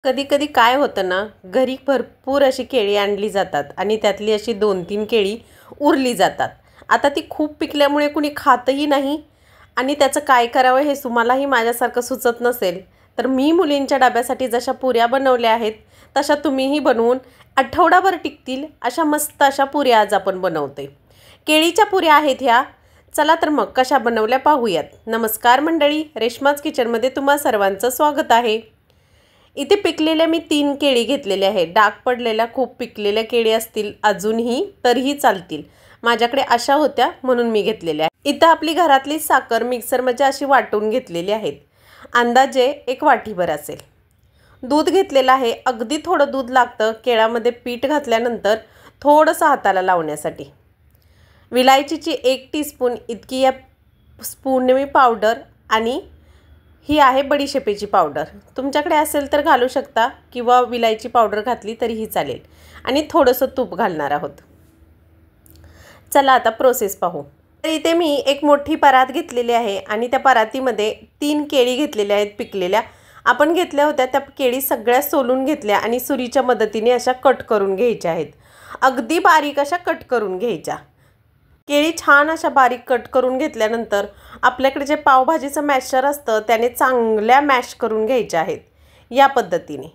कधी कधी काय होतं ना, घरी भरपूर अशी केळी आणली जातात आणि त्यातली अशी 2-3 केळी उरली जातात. आता ती खूप पिकल्यामुळे कुणी खातही नाही आणि त्याचं काय करावं हे तुम्हालाही माझ्यासारखं सुचत नसेल, तर मी मुलींच्या डब्यासाठी जशा पुऱ्या बनवल्या आहेत, तशा तुम्हीही बनवून आठवडाभर टिकतील अशा मस्त अशा पुऱ्या आज आपण बनवते. केळीच्या पुऱ्या आहेत ह्या. चला तर मग कशा बनवल्या पाहूयात. नमस्कार मंडळी, रेश्माज किचनमध्ये तुम्हा सर्वांचं स्वागत आहे. इथे पिकलेल्या मी 3 केळी घेतलेल्या आहेत. डाग पडलेल्या खूप पिकलेल्या केळी असतील अजूनही तरीही चालतील. माझ्याकडे अशा होत्या म्हणून मी घेतलेल्या आहेत. इथं आपली घरातली साखर मिक्सरमध्ये अशी वाटून घेतलेली आहेत. अंदाजे 1 वाटीभर असेल. दूध घेतलेलं आहे. अगदी थोडं दूध लागतं केळामध्ये पीठ घातल्यानंतर थोडंसं हाताला लावण्यासाठी. विलायचीची 1 टीस्पून इतकी या स्पूनने मी पावडर आणि ही आहे बडीशेपेची पावडर. तुमच्याकडे असेल तर घालू शकता किंवा विलायची पावडर घातली तरीही चालेल. आणि थोडंसं तूप घालणार आहोत. चला आता प्रोसेस पाहू. तर इथे मी एक मोठी परात घेतलेली आहे आणि त्या परातीमध्ये 3 केळी घेतलेल्या आहेत पिकलेल्या. आपण घेतल्या होत्या त्या केळी सगळ्या सोलून घेतल्या आणि सुरीच्या मदतीने अशा कट करून घ्यायच्या आहेत. अगदी बारीक अशा कट करून घ्यायच्या. केळी छान अशा बारीक कट करून घेतल्यानंतर आपल्याकडे जे पावभाजीचं मॅशर असतं त्याने चांगल्या मॅश करून घ्यायच्या आहेत. या पद्धतीने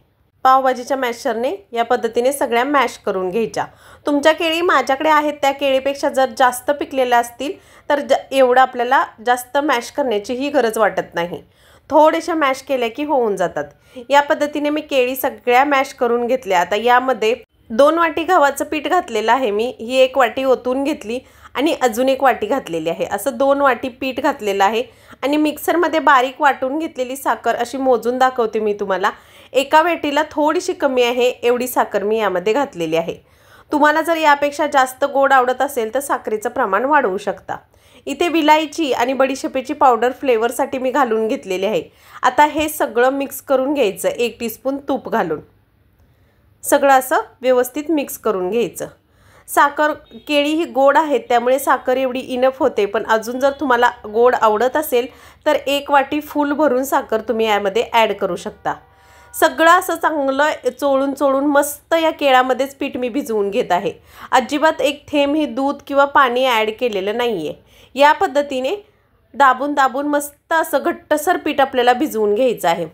पावभाजीच्या मॅशरने या पद्धतीने सगळ्या मॅश करून घ्यायच्या. तुमच्या केळी माझ्याकडे आहेत त्या केळीपेक्षा जर जास्त पिकलेल्या असतील तर एवढं आपल्याला जास्त मॅश करण्याचीही गरज वाटत नाही. थोडेशा मॅश केल्या की होऊन जातात. या पद्धतीने मी केळी सगळ्या मॅश करून घेतल्या. आता यामध्ये 2 वाटी गव्हाचं पीठ घातलेलं आहे मी. ही 1 वाटी ओतून घेतली आणि अजून 1 वाटी घातलेली आहे. असं 2 वाटी पीठ घातलेलं आहे आणि मिक्सरमध्ये बारीक वाटून घेतलेली साखर अशी मोजून दाखवते मी तुम्हाला. एका वाटीला थोडीशी कमी आहे एवढी साखर मी यामध्ये घातलेली आहे. तुम्हाला जर यापेक्षा जास्त गोड आवडत असेल तर साखरेचं प्रमाण वाढवू शकता. इथे विलायची आणि बडीशेपेची पावडर फ्लेवरसाठी मी घालून घेतलेली आहे. आता हे सगळं मिक्स करून घ्यायचं. 1 टीस्पून तूप घालून सगळं असं व्यवस्थित मिक्स करून घ्यायचं. साखर केळी ही गोड आहेत त्यामुळे साखर एवढी इनफ होते, पण अजून जर तुम्हाला गोड आवडत असेल तर 1 वाटी फुल भरून साखर तुम्ही यामध्ये ॲड करू शकता. सगळं असं चांगलं चोळून चोळून मस्त या केळामध्येच पीठ मी भिजवून घेत आहे. अजिबात एक थेंब ही दूध किंवा पाणी ॲड केलेलं नाही आहे. या पद्धतीने दाबून दाबून मस्त असं घट्टसर पीठ आपल्याला भिजवून घ्यायचं आहे.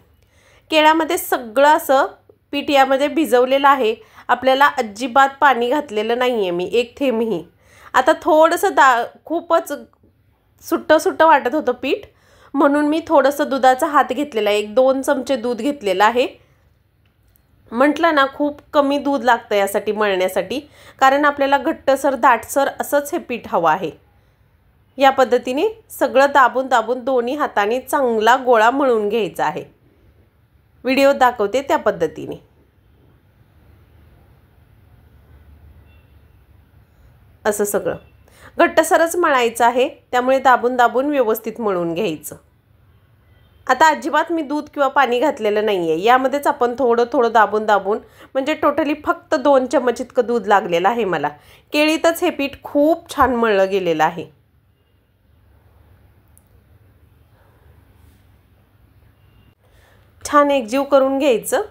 केळामध्ये सगळं असं पीठ यामध्ये भिजवलेलं आहे. आपल्याला अजिबात पाणी घातलेलं नाही आहे मी एक थेंबही. आता थोडंसं खूपच सुट्टं सुट्टं वाटत होतं पीठ म्हणून मी थोडंसं दुधाचा हात घेतलेला आहे. 1-2 चमचे दूध घेतलेलं आहे. म्हटलं ना खूप कमी दूध लागतं यासाठी मळण्यासाठी, कारण आपल्याला घट्टसर दाटसर असंच हे पीठ हवं आहे. या पद्धतीने सगळं दाबून दाबून दोन्ही हाताने चांगला गोळा मळून घ्यायचा आहे. व्हिडिओ दाखवते त्या पद्धतीने. असं सगळं घट्टसरच मळायचं आहे त्यामुळे दाबून दाबून व्यवस्थित मळून घ्यायचं. आता अजिबात मी दूध किंवा पाणी घातलेलं नाही आहे. यामध्येच आपण थोडं थोडं दाबून दाबून म्हणजे टोटली फक्त 2 चमच इतकं दूध लागलेलं आहे मला. केळीतच हे पीठ खूप छान मळलं गेलेलं आहे. छान एकजीव करून घ्यायचं.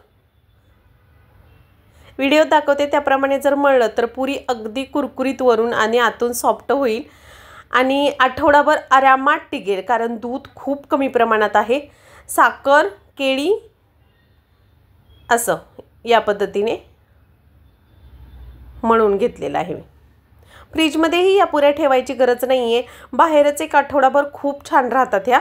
व्हिडिओ दाखवते त्याप्रमाणे जर मळलं तर पुरी अगदी कुरकुरीत वरून आणि आतून सॉफ्ट होईल आणि आठवडाभर आरामात टिकेल, कारण दूध खूप कमी प्रमाणात आहे. साखर केळी असं या पद्धतीने मळून घेतलेलं आहे. फ्रीजमध्येही या पुऱ्या ठेवायची गरज नाही आहे. बाहेरच 1 आठवडाभर खूप छान राहतात ह्या.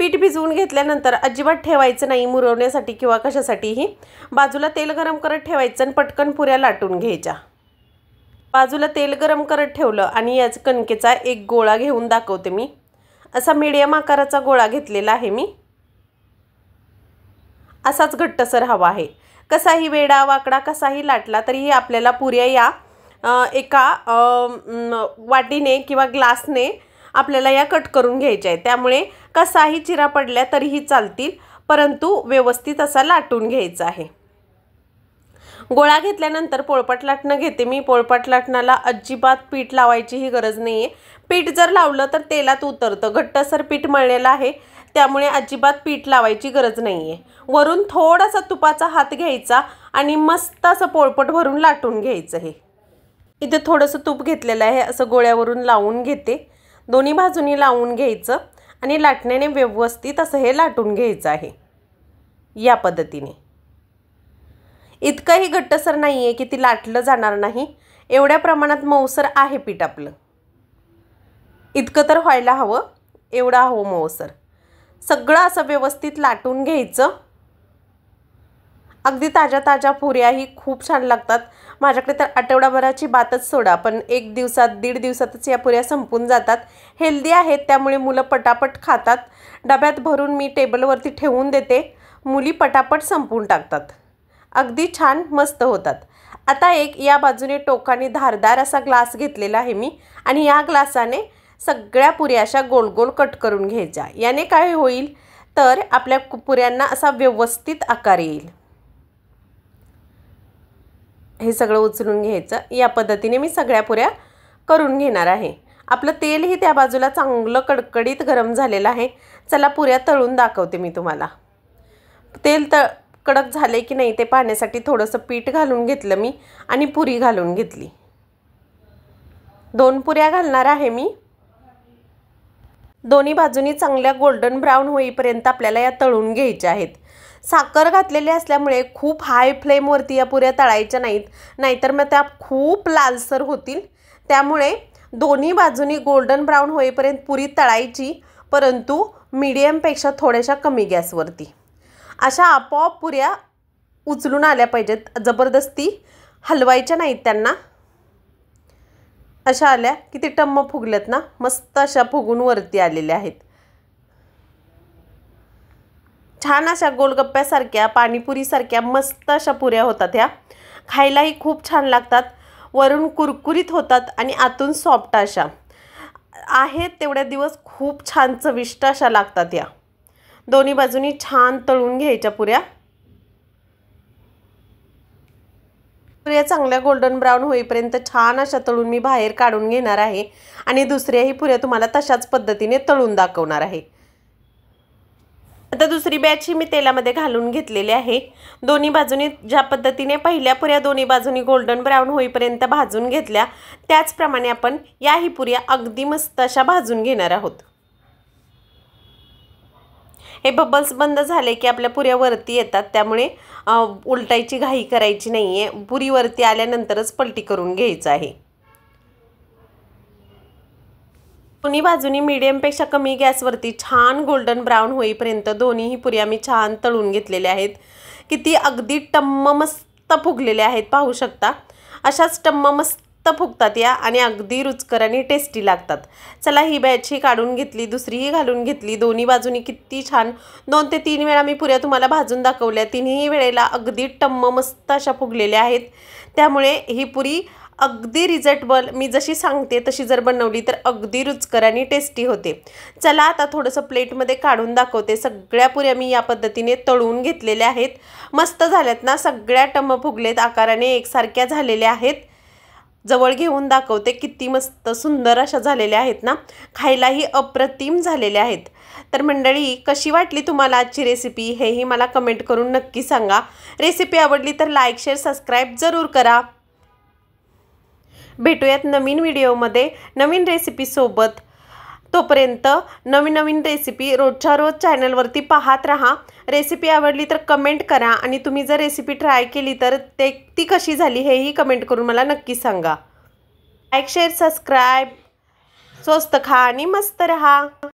पीठ भिजवून घेतल्यानंतर अजिबात ठेवायचं नाही मुरवण्यासाठी किंवा कशासाठीही. बाजूला तेल गरम करत ठेवायचं आणि पटकन पुऱ्या लाटून घ्यायच्या. बाजूला तेल गरम करत ठेवलं आणि याच कणकेचा एक गोळा घेऊन दाखवते मी. असा मीडियम आकाराचा गोळा घेतलेला आहे मी. असाच घट्टसर हवा आहे. कसाही वेडा वाकडा कसाही लाटला तरीही आपल्याला पुऱ्या या एका वाटीने किंवा ग्लासने आपल्याला या कट करून घ्यायच्या आहेत. त्यामुळे कसाही चिरा पडल्या तरीही चालतील, परंतु व्यवस्थित असा लाटून घ्यायचा आहे. गोळा घेतल्यानंतर पोळपाट लाटणं घेते मी. पोळपाट लाटणाला अजिबात पीठ लावायचीही गरज नाही आहे. पीठ जर लावलं तर तेलात उतरतं. घट्टसर पीठ मळलेलं आहे. त्यामुळे अजिबात पीठ लावायची गरज नाही आहे. वरून थोडासा तुपाचा हात घ्यायचा आणि मस्त असं पोळपट भरून लाटून घ्यायचं. हे इथे थोडंसं तूप घेतलेलं आहे, असं गोळ्यावरून लावून घेते. दोन्ही बाजूनी लावून घ्यायचं आणि लाटण्याने व्यवस्थित असं हे लाटून घ्यायचं आहे. या पद्धतीने इतकंही घट्टसर नाही आहे की ती लाटलं जाणार नाही, एवढ्या प्रमाणात मऊसर आहे पीठ आपलं. इतकं तर व्हायला हवं, एवढं हवं मऊसर. सगळं असं व्यवस्थित लाटून घ्यायचं. अगदी ताज्या ताज्या पुऱ्याही खूप छान लागतात. माझ्याकडे तर आठवडाभराची बातच सोडा, पण 1 दिवसात 1.5 दिवसातच या पुऱ्या संपून जातात. हेल्दी आहेत त्यामुळे मुलं पटापट खातात. डब्यात भरून मी टेबलवरती ठेवून देते, मुली पटापट संपून टाकतात. अगदी छान मस्त होतात. आता एक या बाजूने टोकाने धारदार असा ग्लास घेतलेला आहे मी आणि या ग्लासाने सगळ्या पुऱ्या अशा गोल गोल कट करून घ्यायच्या. याने काय होईल तर आपल्या पुऱ्यांना असा व्यवस्थित आकार येईल. हे सगळं उचलून घ्यायचं. या पद्धतीने मी सगळ्या पुऱ्या करून घेणार आहे. आपलं तेलही त्या बाजूला चांगलं कडकडीत गरम झालेलं आहे. चला पुऱ्या तळून दाखवते मी तुम्हाला. तेल कडक झाले की नाही ते पाहण्यासाठी थोडंसं पीठ घालून घेतलं मी आणि पुरी घालून घेतली. 2 पुऱ्या घालणार आहे मी. दोन्ही बाजूनी चांगल्या गोल्डन ब्राऊन होईपर्यंत आपल्याला या तळून घ्यायच्या आहेत. साखर घातलेली असल्यामुळे खूप हाय फ्लेमवरती या पुऱ्या तळायच्या नाहीत, नाहीतर मग त्या खूप लालसर होतील. त्यामुळे दोन्ही बाजूनी गोल्डन ब्राऊन होईपर्यंत पुरी तळायची, परंतु मीडियमपेक्षा थोड्याशा कमी गॅसवरती. अशा आपोआप पुऱ्या उचलून आल्या पाहिजेत, जबरदस्ती हलवायच्या नाहीत त्यांना. अशा आल्या की ते टम्म फुगलेत ना, मस्त अशा फुगून वरती आलेल्या आहेत. छान अशा गोलगप्प्यासारख्या पाणीपुरीसारख्या मस्त अशा पुऱ्या होतात. ह्या खायलाही खूप छान लागतात. वरून कुरकुरीत होतात आणि आतून सॉफ्ट अशा आहेत. तेवढ्या दिवस खूप छान चविष्ट अशा लागतात. या दोन्ही बाजूनी छान तळून घ्यायच्या पुऱ्या. पुऱ्या चांगल्या गोल्डन ब्राऊन होईपर्यंत छान अशा तळून मी बाहेर काढून घेणार आहे आणि दुसऱ्याही पुऱ्या तुम्हाला तशाच पद्धतीने तळून दाखवणार आहे. आता दुसरी बॅच मी तेलामध्ये घालून घेतलेली आहे. दोन्ही बाजूनी ज्या पद्धतीने पहिल्या पुऱ्या दोन्ही बाजूनी गोल्डन ब्राऊन होईपर्यंत भाजून घेतल्या, त्याचप्रमाणे आपण याही पुऱ्या अगदी मस्त अशा भाजून घेणार आहोत. हे बबल्स बंद झाले की आपल्या पुऱ्या वरती येतात, त्यामुळे उलटायची घाई करायची नाही आहे. पुरी वरती आल्यानंतरच पलटी करून घ्यायचं आहे. दोन्ही बाजूनी मीडियमपेक्षा कमी गॅसवरती छान गोल्डन ब्राऊन होईपर्यंत दोन्हीही पुऱ्या मी छान तळून घेतलेल्या आहेत. किती अगदी टम्म मस्त फुगलेल्या आहेत, पाहू शकता. अशाच टम्म मस्त फुगतात या आणि अगदी रुचकर आणि टेस्टी लागतात. चला ही बॅच ही काढून घेतली, दुसरीही घालून घेतली. दोन्ही बाजूनी किती छान 2 ते 3 वेळा मी पुऱ्या तुम्हाला भाजून दाखवल्या. तिन्ही वेळेला अगदी टम्म मस्त अशा फुगलेल्या आहेत. त्यामुळे ही पुरी अगदी रिझल्टेबल, मी जशी सांगते तशी जर बनवली तर अगदी रुचकर आणि टेस्टी होते. चला आता थोडंसं प्लेटमध्ये काढून दाखवते. सगळ्या पुऱ्या मी या पद्धतीने तळून घेतलेल्या आहेत. मस्त झाल्यात ना, सगळ्या टम्म फुगलेत, आकाराने एकसारख्या झालेल्या आहेत. जवळ घेऊन दाखवते. किती मस्त सुंदर अशा झालेल्या आहेत ना, खायलाही अप्रतिम झालेल्या आहेत. तर मंडळी, कशी वाटली तुम्हाला आजची रेसिपी हेही मला कमेंट करून नक्की सांगा. रेसिपी आवडली तर लाईक, शेअर, सबस्क्राईब जरूर करा. भेटूयात नवीन व्हिडिओमध्ये नवीन रेसिपीसोबत. तोपर्यंत नवीन नवीन रेसिपी रोजच्या रोज चॅनलवरती पाहत राहा. रेसिपी आवडली तर कमेंट करा आणि तुम्ही जर रेसिपी ट्राय केली तर ती कशी झाली हेही कमेंट करून मला नक्की सांगा. Like, share, subscribe. स्वस्त खा आणि मस्त रहा.